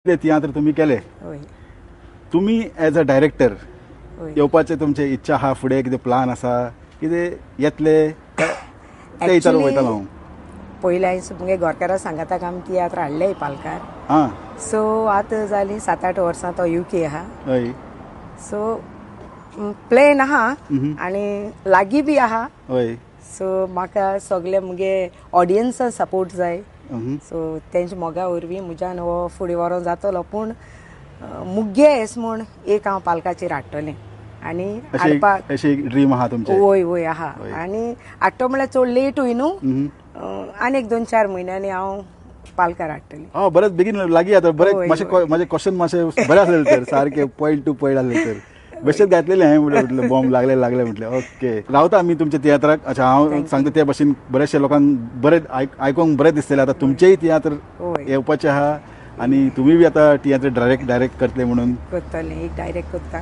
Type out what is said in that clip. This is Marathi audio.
ते तियात्र तुम्ही केले. होय तुम्ही एज अ डायरेक्टर होय येवपाचे तुमचे इच्छा आहा, फुडें कितें प्लान आसा, कितें येतले काय ते विचार वयतालो हांव. पयलीं हांवें मुगे गोरकारां सांगाताक आमी तियात्र हाडले पालकार. आं सो आतां जालीं 7-8 वर्सां तो यूके आहा. हय सो प्लॅन आहा हम्म. आनी लागीं बी आहा. हय सो म्हाका सगळे मुगे ऑडियन्स सपोर्ट जाय. सो तेंच्या मोगा वरवीं म्हज्यान हो फुडें व्हरोन जातलो, पूण मुगे एस म्हूण एक हांव पालकाचेर हाडटलें आनी हाडपाक अशी एक ड्रीम आहा तुमचे. वय वय आहा. वय. आनी हाडटो म्हळ्यार चड लेटूय न्हू. हम्म. आनी एक 2-4 म्हयन्यांनी हांव पालकार हाडटलें. हां बरेंच बेगीन लागीं आता बरें. होय, मातशें होय. म्हाजे क्वेश्चन मातशे बरें आसलेले तर सारके पॉयंट टू पॉयंट आसले तर बेश्टेच घातलेले हांवें म्हटलें बॉम्ब लागले म्हटलें ओके रावता आमी तुमच्या तियात्राक. अच्छा हांव Thank you. सांगता ते भाशेन बरेचशे लोकांक बरें आयकूंक बरें दिसतलें. आतां तुमचेय तियात्र होय. येवपाचें आहा आनी तुमी बी आतां तियात्र डायरेक्ट करतले म्हणून करतलें एक डायरेक्ट करता.